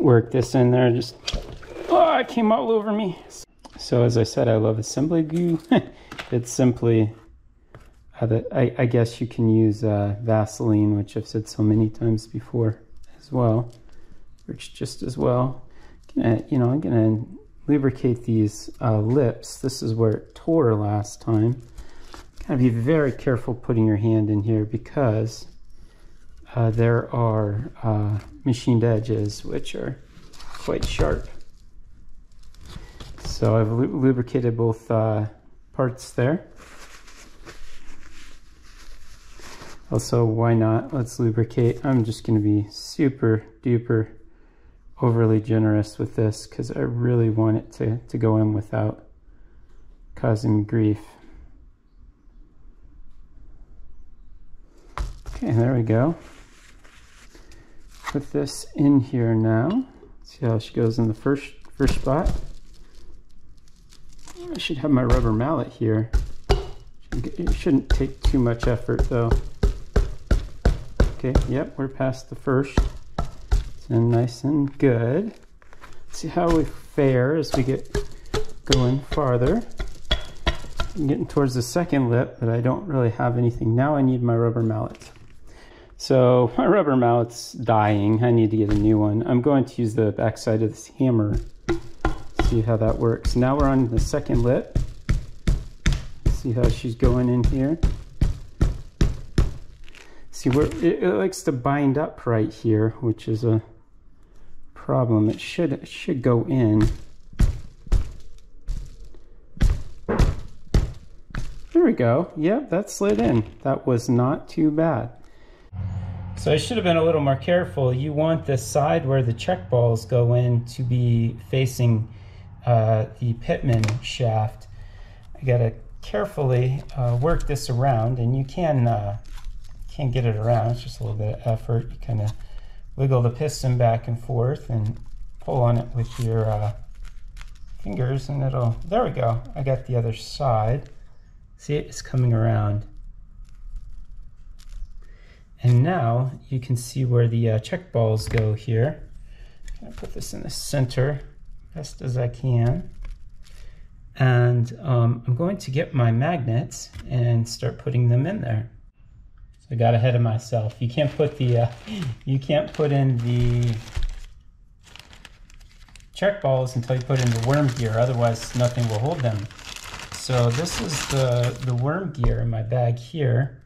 work this in there. Just, oh, it came all over me. So as I said, I love assembly glue. It's simply, I guess you can use Vaseline, which I've said so many times before as well. Works just as well. I'm gonna lubricate these lips. This is where it tore last time. Gotta be very careful putting your hand in here because there are machined edges which are quite sharp. So I've lubricated both parts there. Also, why not? Let's lubricate. I'm just going to be super duper overly generous with this because I really want it to go in without causing me grief. Okay, there we go. Put this in here now. See how she goes in the first spot. I should have my rubber mallet here. It shouldn't take too much effort though. Okay, yep, we're past the first. It's in nice and good. Let's see how we fare as we get going farther. I'm getting towards the second lip, but I don't really have anything. Now I need my rubber mallet. So my rubber mallet's dying. I need to get a new one. I'm going to use the backside of this hammer. See how that works. Now we're on the second lip. See how she's going in here. See where it likes to bind up right here, which is a problem. It should go in. There we go. Yep, that slid in. That was not too bad. So I should have been a little more careful. You want the side where the check balls go in to be facing the pitman shaft. I gotta carefully work this around, and you can get it around. It's just a little bit of effort. You kind of wiggle the piston back and forth and pull on it with your fingers, and it'll, there we go. I got the other side. See, it's coming around. And now you can see where the check balls go here. I'm gonna put this in the center best as I can. And I'm going to get my magnets and start putting them in there. So I got ahead of myself. You can't put the in the check balls until you put in the worm gear, otherwise nothing will hold them. So this is the worm gear in my bag here.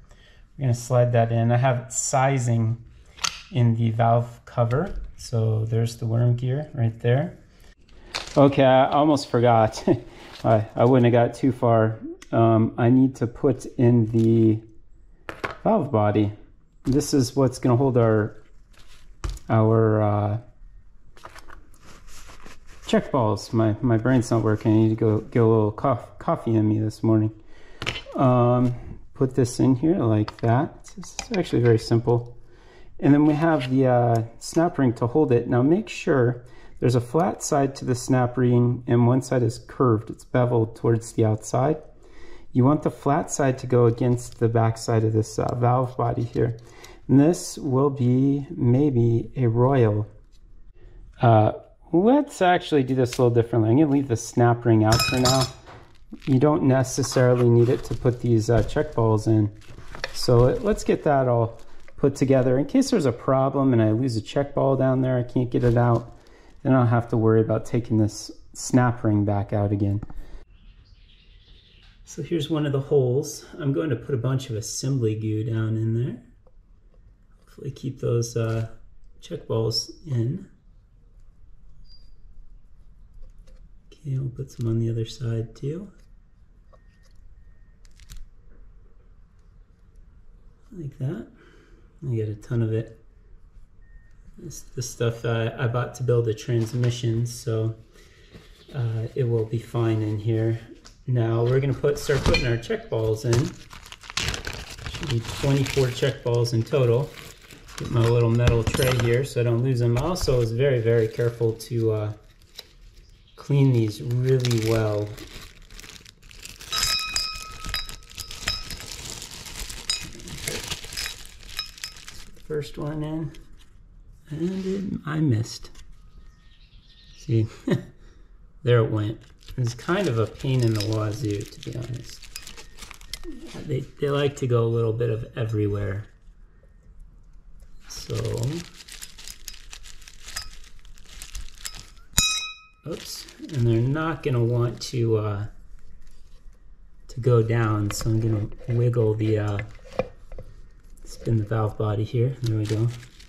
We're going to slide that in. I have sizing in the valve cover. So there's the worm gear right there. Okay, I almost forgot. I wouldn't have got too far. I need to put in the valve body. This is what's going to hold our check balls. My brain's not working. I need to go get a little coffee in me this morning. Put this in here like that. This is actually very simple. And then we have the snap ring to hold it. Now make sure there's a flat side to the snap ring and one side is curved. It's beveled towards the outside. You want the flat side to go against the back side of this valve body here. And this will be maybe a royal. Let's actually do this a little differently. I'm going to leave the snap ring out for now. You don't necessarily need it to put these check balls in. So let's get that all put together. In case there's a problem and I lose a check ball down there, I can't get it out, then I'll have to worry about taking this snap ring back out again. So here's one of the holes. I'm going to put a bunch of assembly glue down in there. Hopefully keep those check balls in. Okay, we'll put some on the other side too. Like that. I get a ton of it. This is the stuff I bought to build a transmission, so it will be fine in here. Now we're going to start putting our check balls in. Should be 24 check balls in total. Get my little metal tray here so I don't lose them. I also was very, very careful to clean these really well. First one in, and I missed. See, there it went. It's kind of a pain in the wazoo, to be honest. They like to go a little bit of everywhere. So, oops, and they're not going to want to go down, so I'm going to wiggle the, spin the valve body here. There we go.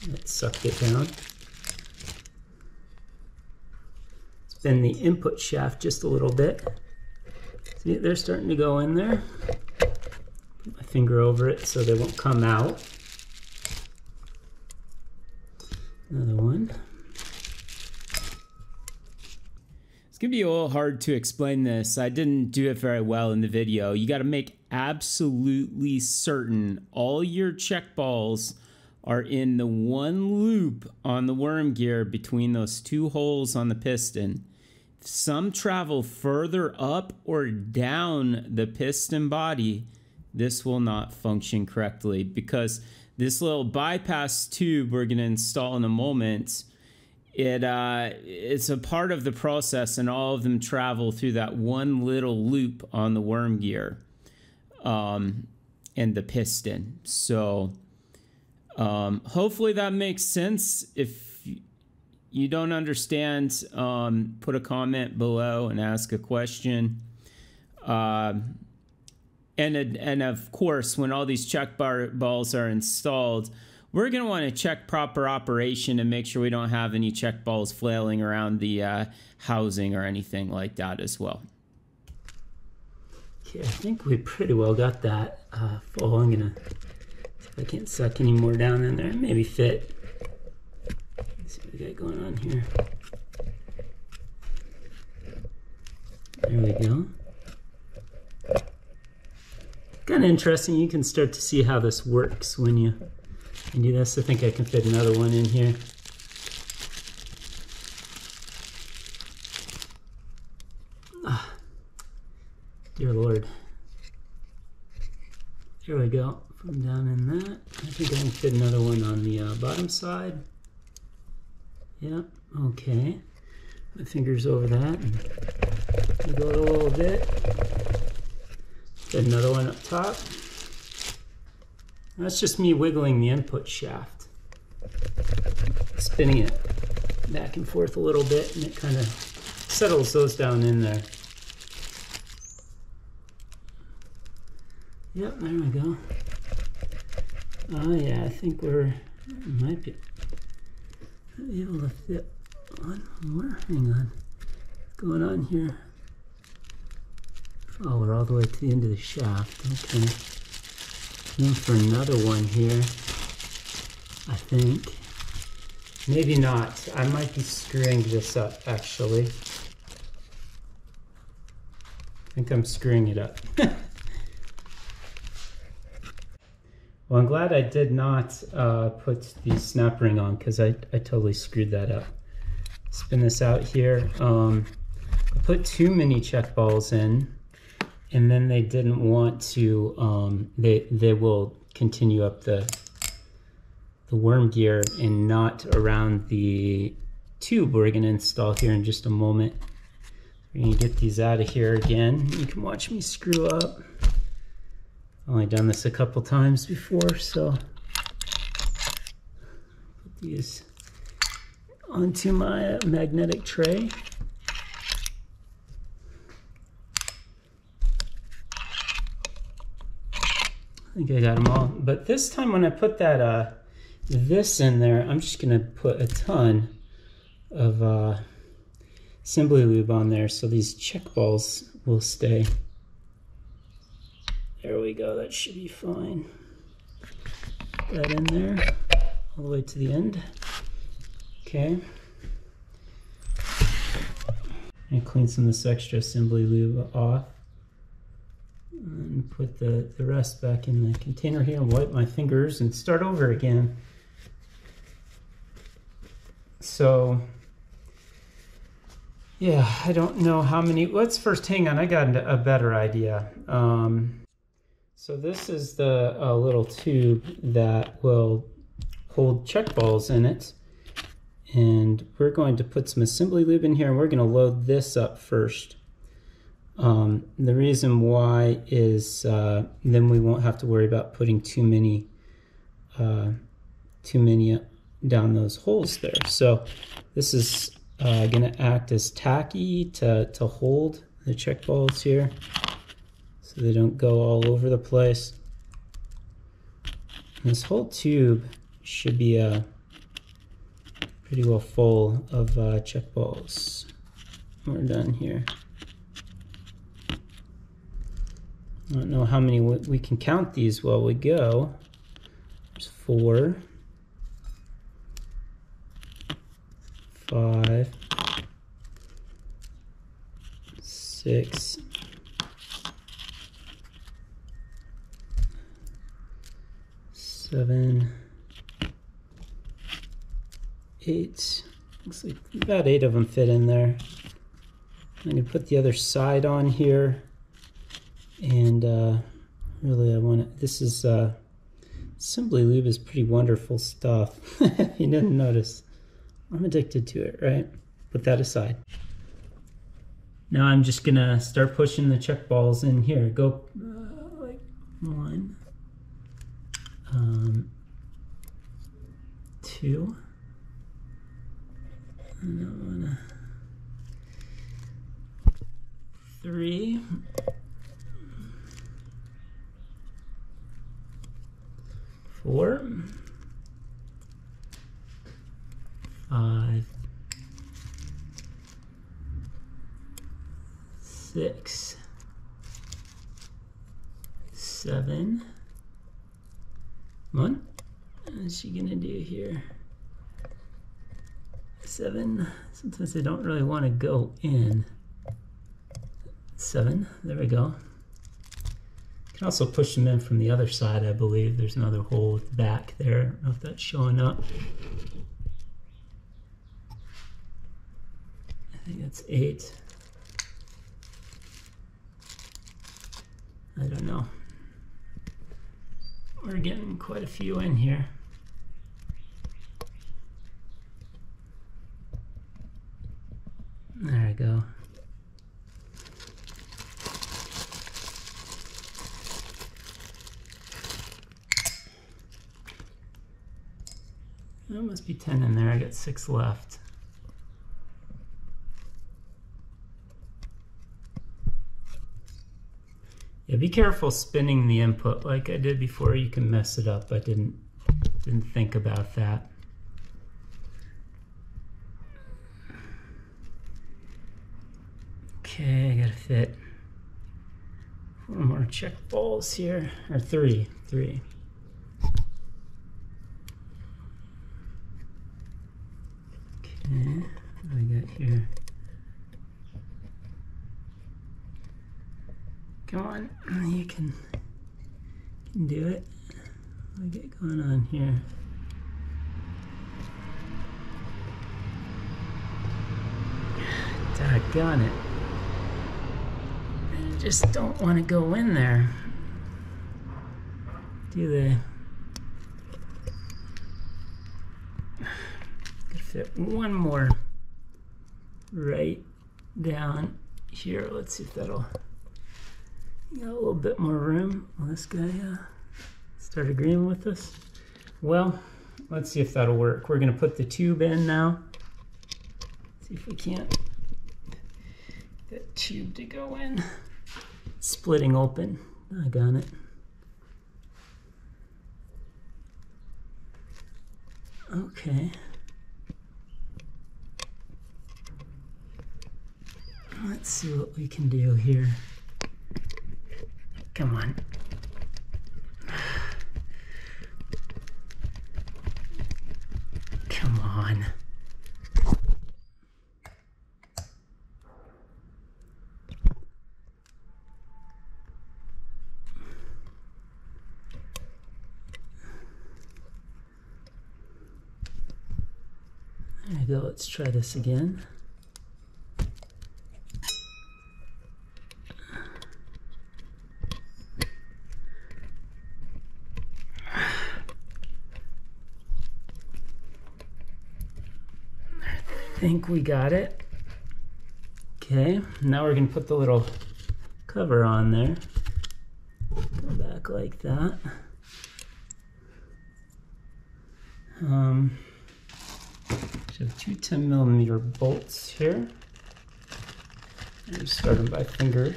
That sucked it down. Spin the input shaft just a little bit. See, they're starting to go in there. Put my finger over it so they won't come out. Another one. It's gonna be a little hard to explain this. I didn't do it very well in the video. You got to make absolutely certain all your check balls are in the one loop on the worm gear between those two holes on the piston. If some travel further up or down the piston body, this will not function correctly, because this little bypass tube we're going to install in a moment, it's a part of the process, and all of them travel through that one little loop on the worm gear and the piston. So hopefully that makes sense. If you don't understand, put a comment below and ask a question. And of course, when all these check balls are installed, we're going to want to check proper operation and make sure we don't have any check balls flailing around the housing or anything like that as well. Okay, I think we pretty well got that full. I'm going to see if I can't suck any more down in there. Maybe fit. Let's see what we got going on here. There we go. Kind of interesting. You can start to see how this works when you do this. I think I can fit another one in here. Ah, dear Lord. There we go. From down in that. I think I can fit another one on the bottom side. Yep. Okay. My fingers over that. And go a little bit. Get another one up top. That's just me wiggling the input shaft, spinning it back and forth a little bit, and it kind of settles those down in there. Yep, there we go. Oh yeah, I think might be able to fit one more. Hang on, what's going on here? Oh, we're all the way to the end of the shaft. Okay. Room for another one here, I think. Maybe not. I might be screwing this up, actually. I think I'm screwing it up. Well, I'm glad I did not put the snap ring on, because I totally screwed that up. Spin this out here. I put too many check balls in, and then they didn't want to, they will continue up the worm gear and not around the tube we're going to install here in just a moment. We're going to get these out of here again. You can watch me screw up. I've only done this a couple times before, so put these onto my magnetic tray. I think I got them all, but this time when I put that this in there, I'm just gonna put a ton of assembly lube on there so these check balls will stay. There we go, that should be fine. Put that in there all the way to the end. Okay. And clean some of this extra assembly lube off. And put the rest back in the container here and wipe my fingers and start over again. So, yeah, I don't know how many. Let's first hang on. I got a better idea. So this is the little tube that will hold check balls in it. And we're going to put some assembly lube in here, and we're going to load this up first. The reason why is then we won't have to worry about putting too many down those holes there. So this is going to act as tacky to hold the check balls here so they don't go all over the place. And this whole tube should be pretty well full of check balls. We're done here. I don't know how many we can count these while we go. There's 4, 5, 6, 7, 8. Looks like about 8 of them fit in there. I'm going to put the other side on here. And really I want to, this is, Assembly Lube is pretty wonderful stuff. If you didn't notice, I'm addicted to it, right? Put that aside. Now I'm just gonna start pushing the check balls in here. Go like 1, 2, and I wanna 3. 4, 5, 6, 7. What is she gonna do here? 7. Sometimes I don't really want to go in. 7. There we go. You can also push them in from the other side, I believe. There's another hole back there. I don't know if that's showing up. I think that's 8. I don't know. We're getting quite a few in here. There we go. There must be 10 in there. I got 6 left. Yeah, be careful spinning the input like I did before. You can mess it up. I didn't think about that. Okay, I gotta fit 4 more check balls here, or 3. Okay, what do I got here? Come on, you can do it. What do I get going on here? Doggone it. I just don't want to go in there. Do they? Gotta fit one more right down here. Let's see if that'll. Got a little bit more room. Will this guy start agreeing with us? Well, let's see if that'll work. We're going to put the tube in now. See if we can't get that tube to go in. Splitting open. I got it. Okay. Let's see what we can do here. Come on. Come on. There you go. Let's try this again. think we got it. Okay, now we're gonna put the little cover on there. Go back like that. So 2 10mm bolts here. I'm starting by finger.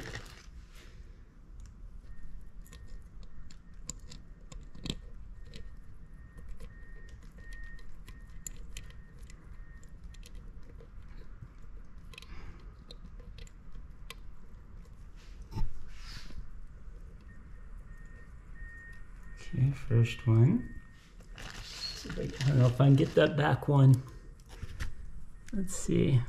Okay, first one. I don't know if I can get that back one. Let's see.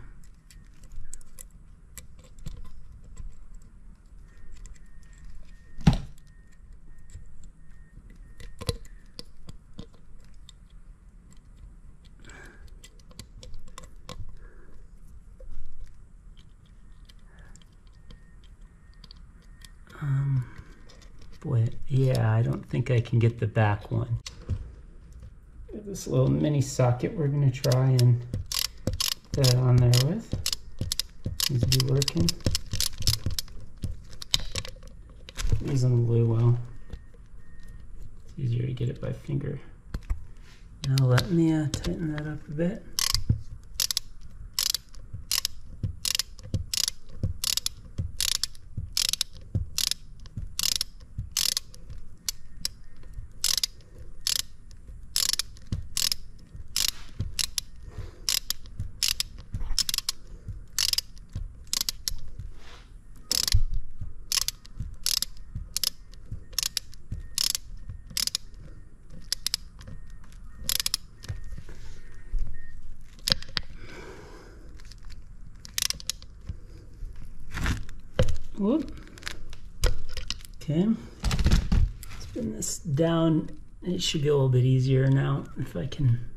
Boy, yeah, I don't think I can get the back one. This little mini socket we're going to try and put that on there with. Seems to be working. It doesn't glue well. It's easier to get it by finger. Now let me tighten that up a bit. Whoop. Okay, spin this down. It should be a little bit easier now if I can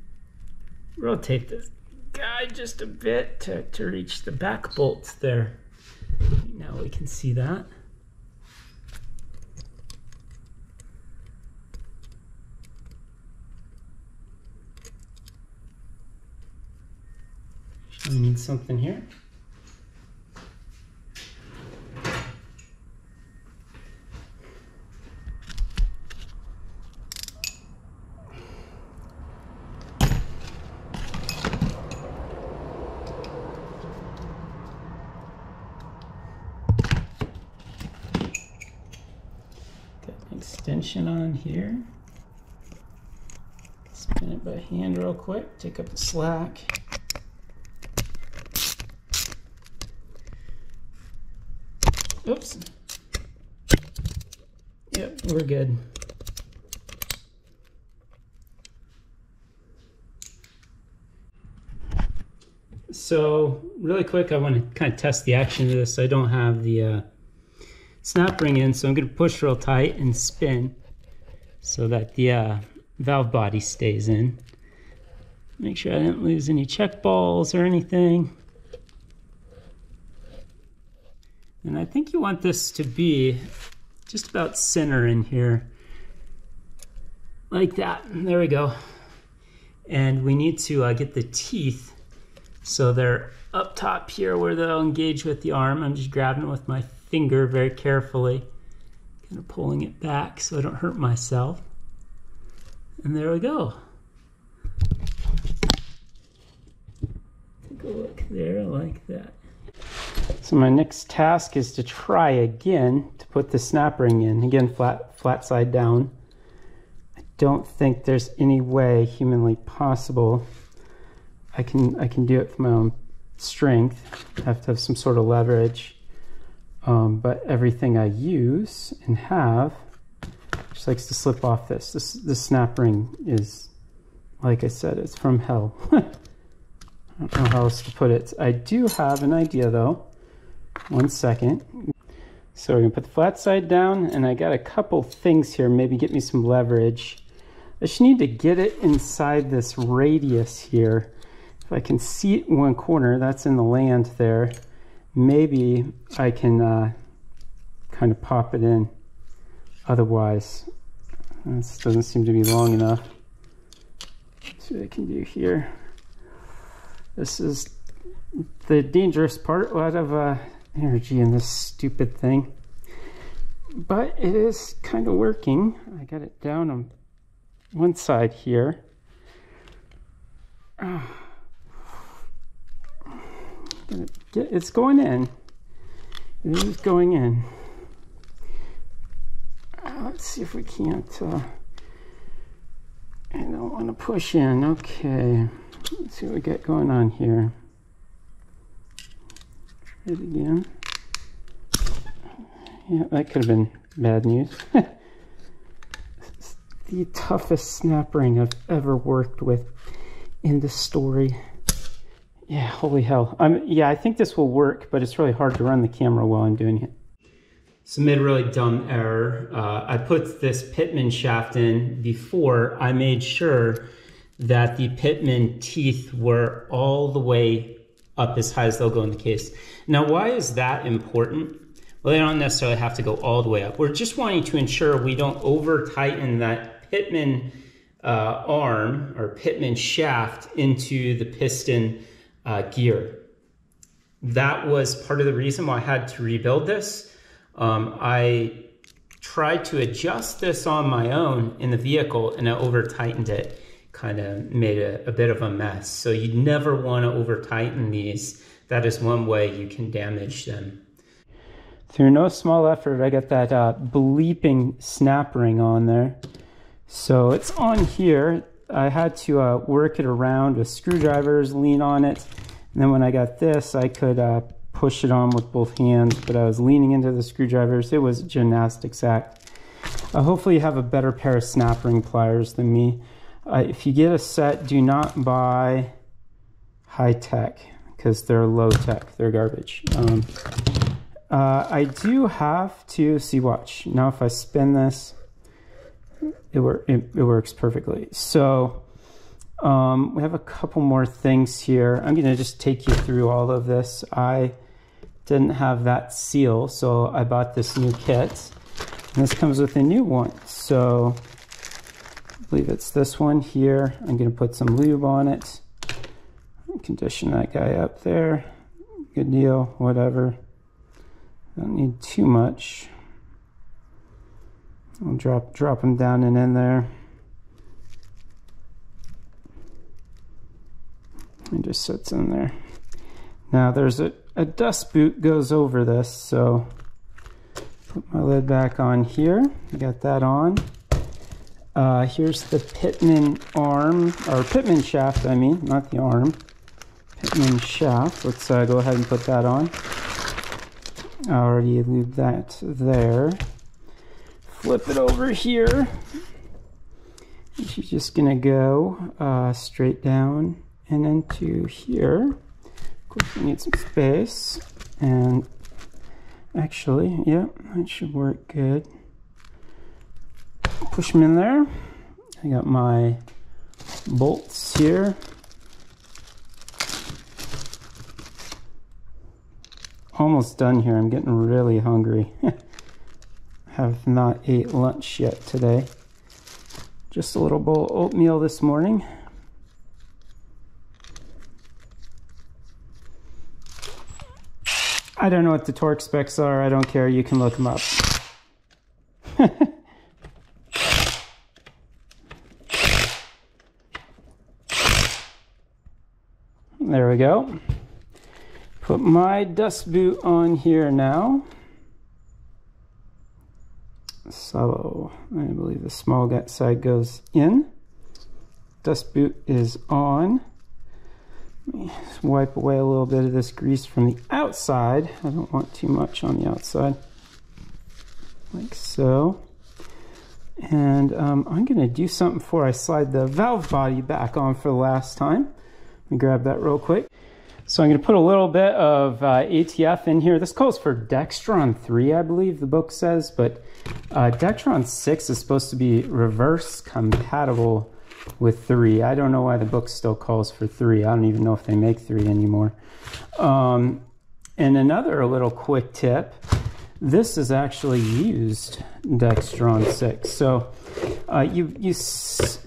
rotate this guy just a bit to reach the back bolts there. Now we can see that. I need something here. Extension on here. Spin it by hand real quick, take up the slack. Oops. Yep, we're good. So really quick, I want to kind of test the action of this. I don't have the snap ring in, so I'm going to push real tight and spin so that the valve body stays in. Make sure I didn't lose any check balls or anything. And I think you want this to be just about center in here, like that. There we go. And we need to get the teeth so they're up top here where they'll engage with the arm. I'm just grabbing it with my finger very carefully, kind of pulling it back so I don't hurt myself. And there we go. Take a look there like that. So my next task is to try again to put the snap ring in. Again, flat side down. I don't think there's any way humanly possible I can do it for my own strength. I have to have some sort of leverage. But everything I use and have just likes to slip off this. This snap ring is, like I said, it's from hell. I don't know how else to put it. I do have an idea though. 1 second. So we're gonna put the flat side down, and I got a couple things here, maybe get me some leverage. I just need to get it inside this radius here. If I can see it in one corner, that's in the land there. Maybe I can kind of pop it in. Otherwise, this doesn't seem to be long enough. Let's see what I can do here. This is the dangerous part. A lot of energy in this stupid thing. But it is kind of working. I got it down on one side here. It's going in. It is going in. Let's see if we can't. I don't want to push in. Okay. Let's see what we got going on here. Try it again. Yeah, that could have been bad news. This is the toughest snap ring I've ever worked with in the story. Yeah, holy hell. Yeah, I think this will work, but it's really hard to run the camera while I'm doing it. So I made a really dumb error. I put this pitman shaft in before I made sure that the pitman teeth were all the way up as high as they'll go in the case. Now, why is that important? Well, they don't necessarily have to go all the way up. We're just wanting to ensure we don't over tighten that pitman arm or pitman shaft into the piston gear. That was part of the reason why I had to rebuild this. I tried to adjust this on my own in the vehicle and I over tightened it. Kind of made a bit of a mess. So you never want to over tighten these. That is one way you can damage them. Through no small effort, I got that bleeping snap ring on there. So it's on here. I had to work it around with screwdrivers, lean on it. And then when I got this, I could push it on with both hands, but I was leaning into the screwdrivers. It was a gymnastics act. Hopefully you have a better pair of snap ring pliers than me. If you get a set, do not buy high tech because they're low tech. They're garbage. I do have to, see, watch. Now if I spin this, it works perfectly. So we have a couple more things here. I'm going to just take you through all of this. I didn't have that seal, so I bought this new kit. And this comes with a new one. So I believe it's this one here. I'm going to put some lube on it. Condition that guy up there. Good deal, whatever. Don't need too much. I'll drop them down and in there. It just sits in there. Now there's a dust boot goes over this, so put my lid back on here. I got that on. Here's the pitman arm, or pitman shaft, I mean, not the arm. Pitman shaft. Let's go ahead and put that on. I already lubed that there. Flip it over here. She's just gonna go straight down and into here. Of course, we need some space. And actually, yeah, that should work good. Push them in there. I got my bolts here. Almost done here. I'm getting really hungry. Have not ate lunch yet today. Just a little bowl of oatmeal this morning. I don't know what the torque specs are. I don't care. You can look them up. There we go. Put my dust boot on here now. So I believe the small side goes in. Dust boot is on. Let me just wipe away a little bit of this grease from the outside. I don't want too much on the outside. Like so. And I'm going to do something before I slide the valve body back on for the last time. Let me grab that real quick. So I'm going to put a little bit of ATF in here. This calls for Dextron 3, I believe the book says, but Dextron 6 is supposed to be reverse compatible with 3. I don't know why the book still calls for 3. I don't even know if they make 3 anymore. And another little quick tip, this is actually used Dextron 6. So you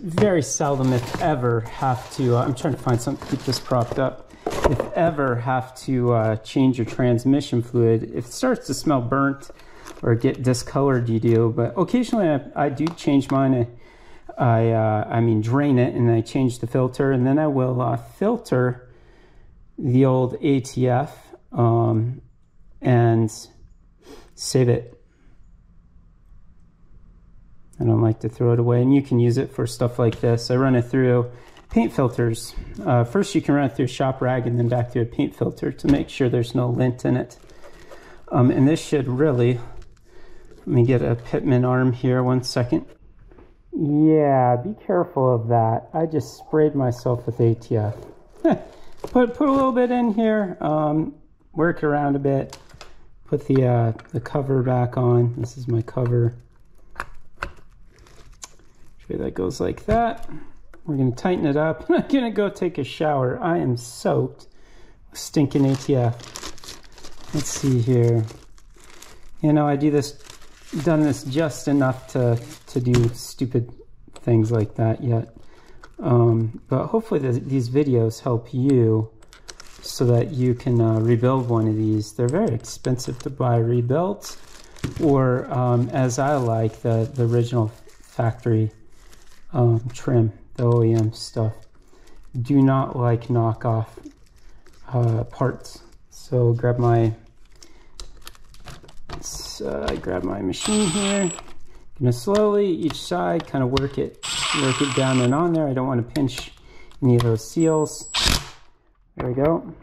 very seldom, if ever, have to, I'm trying to find something to keep this propped up. if ever have to change your transmission fluid, if it starts to smell burnt or get discolored, you do. But occasionally I do change mine. I mean drain it, and I change the filter, and then I will filter the old ATF and save it. I don't like to throw it away, and you can use it for stuff like this. I run it through paint filters. First you can run it through a shop rag and then back through a paint filter to make sure there's no lint in it. And this should really, let me get a pitman arm here, 1 second. Yeah, be careful of that. I just sprayed myself with ATF. Put a little bit in here, work around a bit, put the cover back on. This is my cover. That goes like that. We're going to tighten it up. I'm going to go take a shower. I am soaked with stinking ATF. Let's see here. You know, I done this just enough to do stupid things like that yet. But hopefully these videos help you so that you can rebuild one of these. They're very expensive to buy rebuilt, or as I like, the original factory trim, the OEM stuff. Do not like knockoff parts. So grab my machine here. Gonna slowly each side kind of work it down and on there. I don't want to pinch any of those seals. There we go.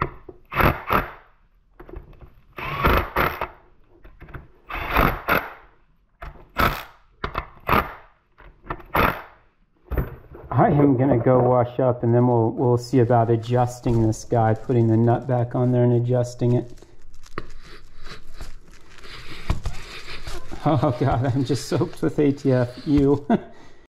I am gonna go wash up, and then we'll see about adjusting this guy, putting the nut back on there and adjusting it. Oh God, I'm just soaked with ATF. Ew.